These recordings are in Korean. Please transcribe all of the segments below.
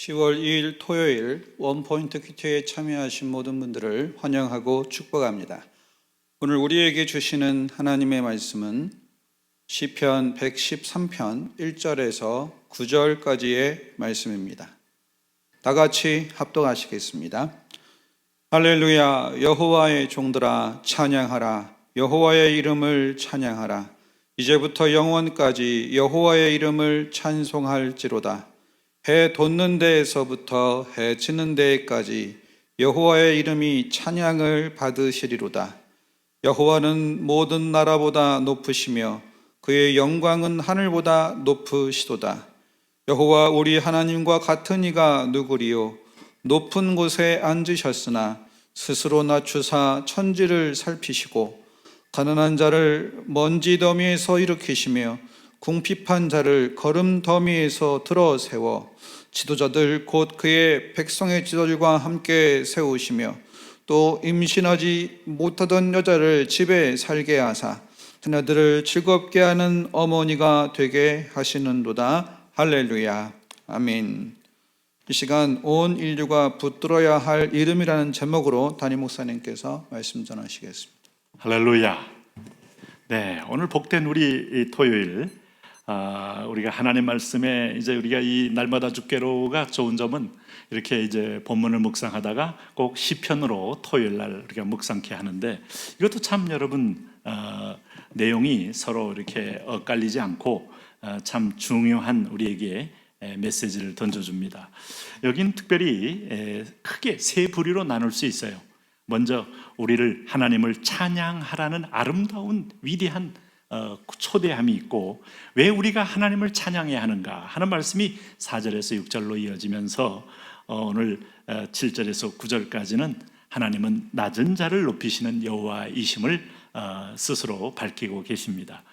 10월 2일 토요일 원포인트 큐티에 참여하신 모든 분들을 환영하고 축복합니다. 오늘 우리에게 주시는 하나님의 말씀은 시편 113편 1절에서 9절까지의 말씀입니다. 다 같이 합독하시겠습니다. 할렐루야. 여호와의 종들아 찬양하라. 여호와의 이름을 찬양하라. 이제부터 영원까지 여호와의 이름을 찬송할지로다. 해 돋는 데에서부터 해 지는 데까지 여호와의 이름이 찬양을 받으시리로다. 여호와는 모든 나라보다 높으시며 그의 영광은 하늘보다 높으시도다. 여호와 우리 하나님과 같은 이가 누구리요? 높은 곳에 앉으셨으나 스스로 낮추사 천지를 살피시고 가난한 자를 먼지 더미에서 일으키시며 궁핍한 자를 거름 더미에서 들어 세워 지도자들 곧 그의 백성의 지도자들과 함께 세우시며 또 임신하지 못하던 여자를 집에 살게 하사 자녀들을 즐겁게 하는 어머니가 되게 하시는도다. 할렐루야. 아멘. 이 시간 온 인류가 붙들어야 할 이름이라는 제목으로 담임 목사님께서 말씀 전하시겠습니다. 할렐루야. 네, 오늘 복된 우리 토요일, 우리가 하나님 말씀에 이제 우리가 이 날마다 주께로가 좋은 점은 이렇게 이제 본문을 묵상하다가 꼭 시편으로 토요일 날 우리가 묵상케 하는데, 이것도 참 여러분 내용이 서로 이렇게 엇갈리지 않고 참 중요한 우리에게 메시지를 던져줍니다. 여긴 특별히 크게 세 부류로 나눌 수 있어요. 먼저 우리를 하나님을 찬양하라는 아름다운 위대한 초대함이 있고, 왜 우리가 하나님을 찬양해야 하는가 하는 말씀이 4절에서 6절로 이어지면서 오늘 7절에서 9절까지는 하나님은 낮은 자를 높이시는 여호와이심을 스스로 밝히고 계십니다.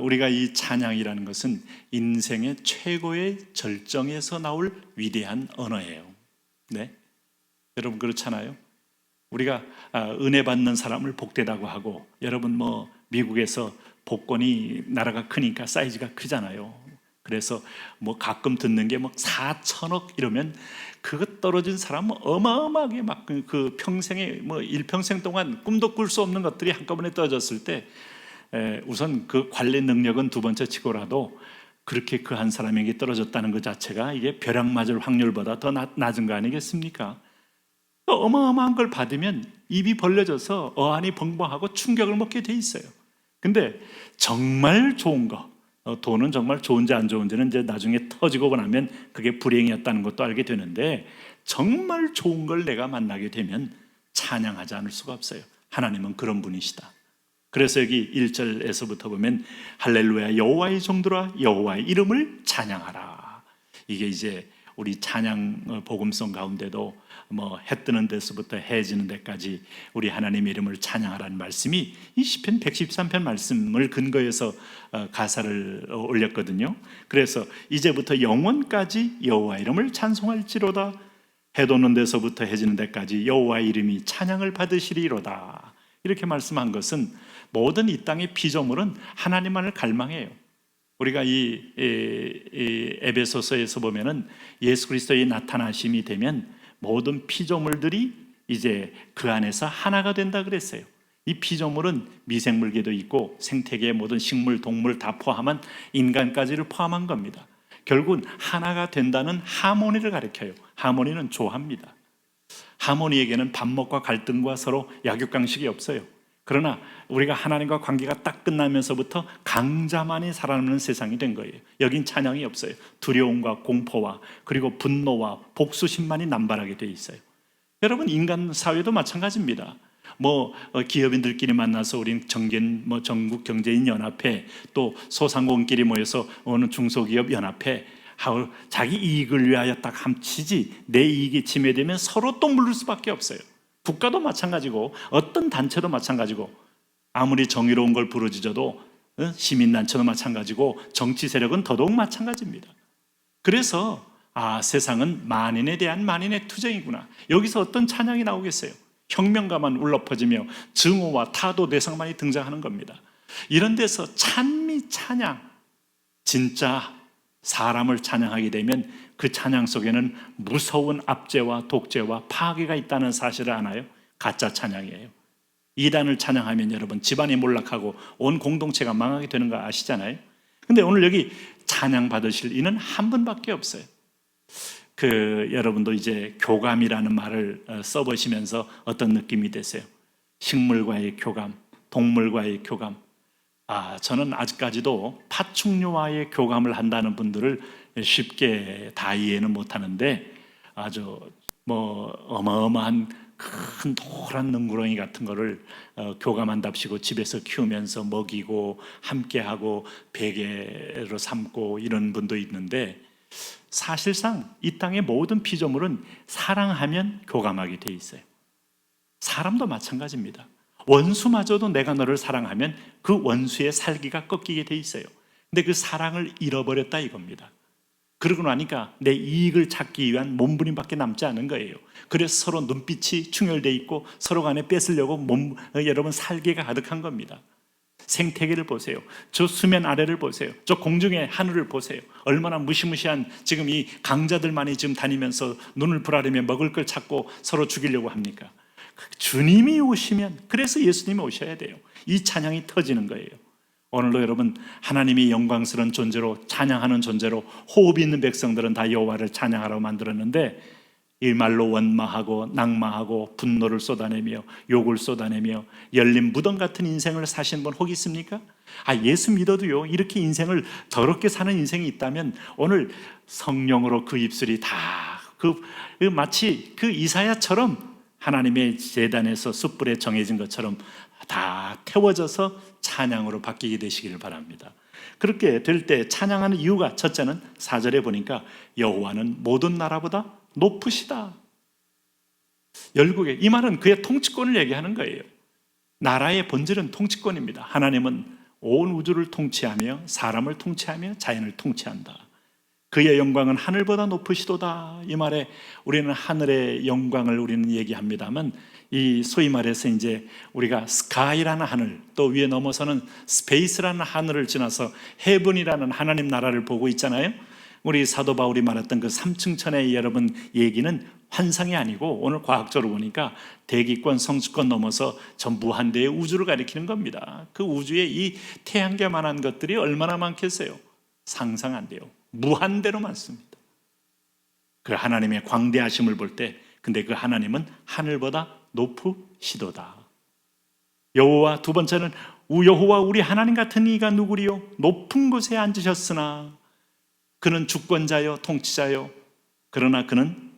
우리가 이 찬양이라는 것은 인생의 최고의 절정에서 나올 위대한 언어예요. 네, 여러분 그렇잖아요. 우리가 은혜 받는 사람을 복되다고 하고, 여러분 미국에서 복권이 나라가 크니까 사이즈가 크잖아요. 그래서 가끔 듣는 게 4천억 이러면 그것 떨어진 사람은 어마어마하게 막 그 평생에 일평생 동안 꿈도 꿀 수 없는 것들이 한꺼번에 떨어졌을 때 우선 그 관리 능력은 두 번째 치고라도 그렇게 그 한 사람에게 떨어졌다는 것 자체가 이게 벼락 맞을 확률보다 더 낮은 거 아니겠습니까? 어마어마한 걸 받으면 입이 벌려져서 어안이 벙벙하고 충격을 먹게 돼 있어요. 근데 정말 좋은 거, 돈은 정말 좋은지 안 좋은지는 이제 나중에 터지고 나면 그게 불행이었다는 것도 알게 되는데, 정말 좋은 걸 내가 만나게 되면 찬양하지 않을 수가 없어요. 하나님은 그런 분이시다. 그래서 여기 1절에서부터 보면 할렐루야 여호와의 종들아 여호와의 이름을 찬양하라. 이게 이제 우리 찬양 복음성 가운데도 해 뜨는 데서부터 해 지는 데까지 우리 하나님의 이름을 찬양하라는 말씀이 이 시편 113편 말씀을 근거해서 가사를 올렸거든요. 그래서 이제부터 영원까지 여호와 이름을 찬송할지로다. 해 돋는 데서부터 해 지는 데까지 여호와의 이름이 찬양을 받으시리로다. 이렇게 말씀한 것은 모든 이 땅의 피조물은 하나님만을 갈망해요. 우리가 이 에베소서에서 보면은 예수 그리스도의 나타나심이 되면 모든 피조물들이 이제 그 안에서 하나가 된다 그랬어요. 이 피조물은 미생물계도 있고 생태계의 모든 식물, 동물 다 포함한 인간까지를 포함한 겁니다. 결국은 하나가 된다는 하모니를 가리켜요. 하모니는 조화입니다. 하모니에게는 반목과 갈등과 서로 약육강식이 없어요. 그러나 우리가 하나님과 관계가 딱 끝나면서부터 강자만이 살아남는 세상이 된 거예요. 여긴 찬양이 없어요. 두려움과 공포와 그리고 분노와 복수심만이 남발하게 돼 있어요. 여러분 인간 사회도 마찬가지입니다. 기업인들끼리 만나서 우린 전국 경제인 연합회, 또 소상공인끼리 모여서 어느 중소기업 연합회, 자기 이익을 위하여 딱 함치지 내 이익이 침해되면 서로 또 물을 수밖에 없어요. 국가도 마찬가지고 어떤 단체도 마찬가지고, 아무리 정의로운 걸 부르짖어도 시민단체도 마찬가지고 정치 세력은 더더욱 마찬가지입니다. 그래서 세상은 만인에 대한 만인의 투쟁이구나. 여기서 어떤 찬양이 나오겠어요? 혁명가만 울려 퍼지며 증오와 타도 대상만이 등장하는 겁니다. 이런 데서 찬미 찬양, 진짜 사람을 찬양하게 되면 그 그 찬양 속에는 무서운 압제와 독재와 파괴가 있다는 사실을 아나요? 가짜 찬양이에요. 이단을 찬양하면 여러분 집안이 몰락하고 온 공동체가 망하게 되는 거 아시잖아요. 근데 오늘 여기 찬양 받으실 이는 한 분밖에 없어요. 여러분도 이제 교감이라는 말을 써보시면서 어떤 느낌이 되세요? 식물과의 교감, 동물과의 교감. 저는 아직까지도 파충류와의 교감을 한다는 분들을 쉽게 다 이해는 못하는데 아주 어마어마한 큰 노란 능구렁이 같은 거를 교감한답시고 집에서 키우면서 먹이고 함께하고 베개로 삼고 이런 분도 있는데, 사실상 이 땅의 모든 피조물은 사랑하면 교감하게 돼 있어요. 사람도 마찬가지입니다. 원수마저도 내가 너를 사랑하면 그 원수의 살기가 꺾이게 돼 있어요. 근데 그 사랑을 잃어버렸다 이겁니다. 그러고 나니까 내 이익을 찾기 위한 몸부림밖에 남지 않은 거예요. 그래서 서로 눈빛이 충혈되어 있고 서로 간에 뺏으려고 여러분 살기가 가득한 겁니다. 생태계를 보세요. 저 수면 아래를 보세요. 저 공중의 하늘을 보세요. 얼마나 무시무시한 지금 이 강자들만이 지금 다니면서 눈을 부라리며 먹을 걸 찾고 서로 죽이려고 합니까? 주님이 오시면, 그래서 예수님이 오셔야 돼요. 이 찬양이 터지는 거예요. 오늘도 여러분 하나님이 영광스러운 존재로 찬양하는 존재로 호흡이 있는 백성들은 다 여호와를 찬양하라고 만들었는데, 이 말로 원망하고 낙마하고 분노를 쏟아내며 욕을 쏟아내며 열린 무덤 같은 인생을 사신 분 혹 있습니까? 예수 믿어도요, 이렇게 인생을 더럽게 사는 인생이 있다면 오늘 성령으로 그 입술이 다 마치 그 이사야처럼 하나님의 제단에서 숯불에 정해진 것처럼 다 태워져서 찬양으로 바뀌게 되시기를 바랍니다. 그렇게 될 때 찬양하는 이유가, 첫째는 4절에 보니까 여호와는 모든 나라보다 높으시다. 열국에, 이 말은 그의 통치권을 얘기하는 거예요. 나라의 본질은 통치권입니다. 하나님은 온 우주를 통치하며 사람을 통치하며 자연을 통치한다. 그의 영광은 하늘보다 높으시도다. 이 말에 우리는 하늘의 영광을 우리는 얘기합니다만, 이 소위 말해서 이제 우리가 스카이라는 하늘, 또 위에 넘어서는 스페이스라는 하늘을 지나서 헤븐이라는 하나님 나라를 보고 있잖아요. 우리 사도 바울이 말했던 그 3층 천의 여러분 얘기는 환상이 아니고 오늘 과학적으로 보니까 대기권, 성수권 넘어서 저 무한대의 우주를 가리키는 겁니다. 그 우주에 이 태양계만한 것들이 얼마나 많겠어요? 상상 안 돼요. 무한대로 많습니다. 그 하나님의 광대하심을 볼 때, 근데 그 하나님은 하늘보다 높으시도다. 여호와, 두 번째는 여호와 우리 하나님 같은 이가 누구리요? 높은 곳에 앉으셨으나 그는 주권자요 통치자요. 그러나 그는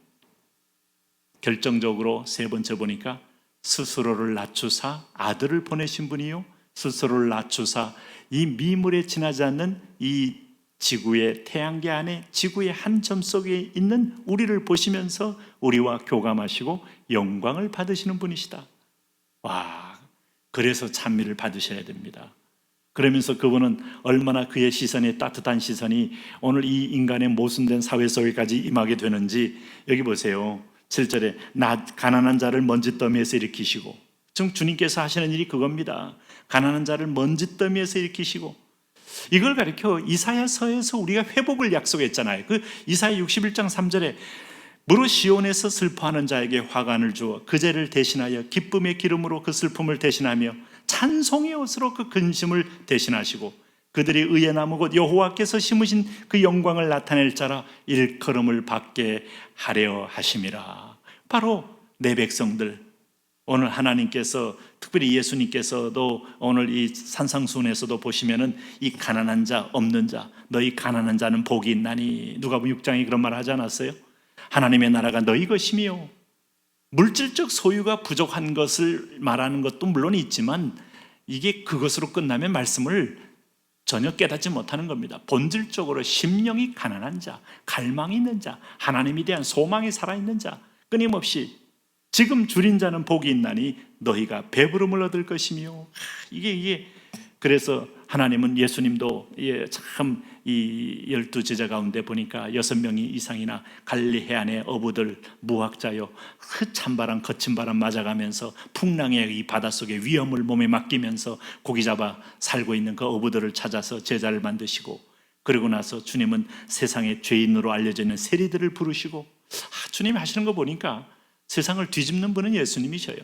결정적으로 세 번째 보니까 스스로를 낮추사 아들을 보내신 분이요, 스스로를 낮추사 이 미물에 지나지 않는 이 지구의 태양계 안에 지구의 한 점 속에 있는 우리를 보시면서 우리와 교감하시고 영광을 받으시는 분이시다. 그래서 찬미를 받으셔야 됩니다. 그러면서 그분은 얼마나 그의 시선이 따뜻한 시선이 오늘 이 인간의 모순된 사회 속에까지 임하게 되는지, 여기 보세요. 7절에 가난한 자를 먼지더미에서 일으키시고, 지금 주님께서 하시는 일이 그겁니다. 가난한 자를 먼지더미에서 일으키시고, 이걸 가리켜 이사야서에서 우리가 회복을 약속했잖아요. 그 이사야 61장 3절에 무릇 시온에서 슬퍼하는 자에게 화관을 주어 그 죄를 대신하여 기쁨의 기름으로 그 슬픔을 대신하며 찬송의 옷으로 그 근심을 대신하시고 그들이 의의 나무 곧 여호와께서 심으신 그 영광을 나타낼 자라 일컬음을 받게 하려 하심이라. 바로 내 백성들, 오늘 하나님께서, 특별히 예수님께서도 오늘 이 산상수훈에서도 보시면은 이 가난한 자, 없는 자, 너희 가난한 자는 복이 있나니, 누가복음 6장에 그런 말 하지 않았어요? 하나님의 나라가 너희 것이며, 물질적 소유가 부족한 것을 말하는 것도 물론 있지만 이게 그것으로 끝나면 말씀을 전혀 깨닫지 못하는 겁니다. 본질적으로 심령이 가난한 자, 갈망이 있는 자, 하나님에 대한 소망이 살아있는 자, 끊임없이 지금 줄인 자는 복이 있나니 너희가 배부름을 얻을 것이며, 이게 그래서 하나님은, 예수님도 참 이 12제자 가운데 보니까 6명이 이상이나 갈릴리 해안의 어부들, 무학자요, 그 찬바람 거친 바람 맞아가면서 풍랑의 이 바닷속에 위험을 몸에 맡기면서 고기 잡아 살고 있는 그 어부들을 찾아서 제자를 만드시고, 그러고 나서 주님은 세상의 죄인으로 알려져 있는 세리들을 부르시고, 주님이 하시는 거 보니까 세상을 뒤집는 분은 예수님이셔요.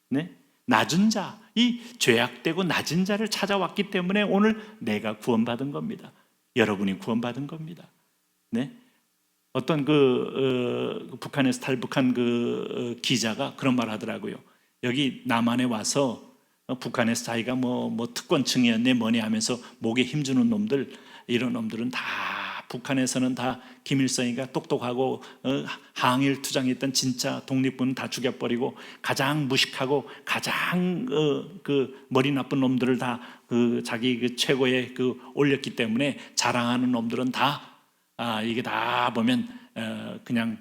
네? 낮은 자, 이 죄악되고 낮은 자를 찾아왔기 때문에 오늘 내가 구원받은 겁니다. 여러분이 구원받은 겁니다. 네? 어떤 북한에서 탈북한 기자가 그런 말 하더라고요. 여기 남한에 와서 북한에서 자기가 뭐 특권층이었네 뭐니 하면서 목에 힘주는 놈들, 이런 놈들은 다 북한에서는 다 김일성이가 똑똑하고 항일 투쟁했던 진짜 독립군 다 죽여버리고 가장 무식하고 가장 머리 나쁜 놈들을 다 자기 최고에 올렸기 때문에 자랑하는 놈들은 다 이게 다 보면 그냥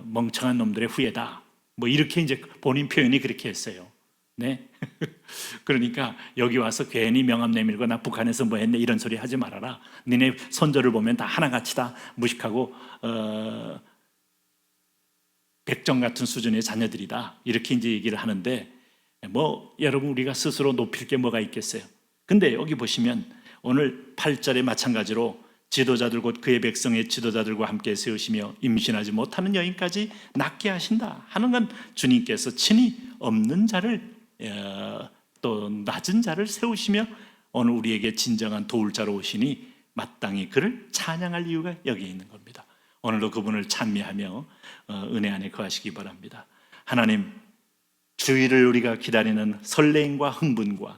멍청한 놈들의 후예다. 뭐 이렇게 이제 본인 표현이 그렇게 했어요. 네. 그러니까 여기 와서 괜히 명함 내밀고 나 북한에서 뭐 했네 이런 소리 하지 말아라. 니네 선조를 보면 다 하나같이 다 무식하고 백정 같은 수준의 자녀들이다. 이렇게 이제 얘기를 하는데, 뭐 여러분 우리가 스스로 높일 게 뭐가 있겠어요. 근데 여기 보시면 오늘 8절에 마찬가지로 지도자들 곧 그의 백성의 지도자들과 함께 세우시며 임신하지 못하는 여인까지 낳게 하신다 하는 건 주님께서 친히 없는 자를 또 낮은 자를 세우시며 오늘 우리에게 진정한 도울 자로 오시니 마땅히 그를 찬양할 이유가 여기에 있는 겁니다. 오늘도 그분을 찬미하며 은혜 안에 거하시기 바랍니다. 하나님, 주일을 우리가 기다리는 설레임과 흥분과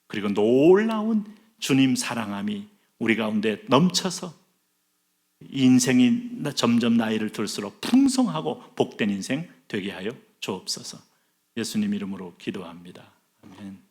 그리고 놀라운 주님 사랑함이 우리 가운데 넘쳐서 인생이 점점 나이를 들수록 풍성하고 복된 인생 되게 하여 주옵소서. 예수님 이름으로 기도합니다. 아멘.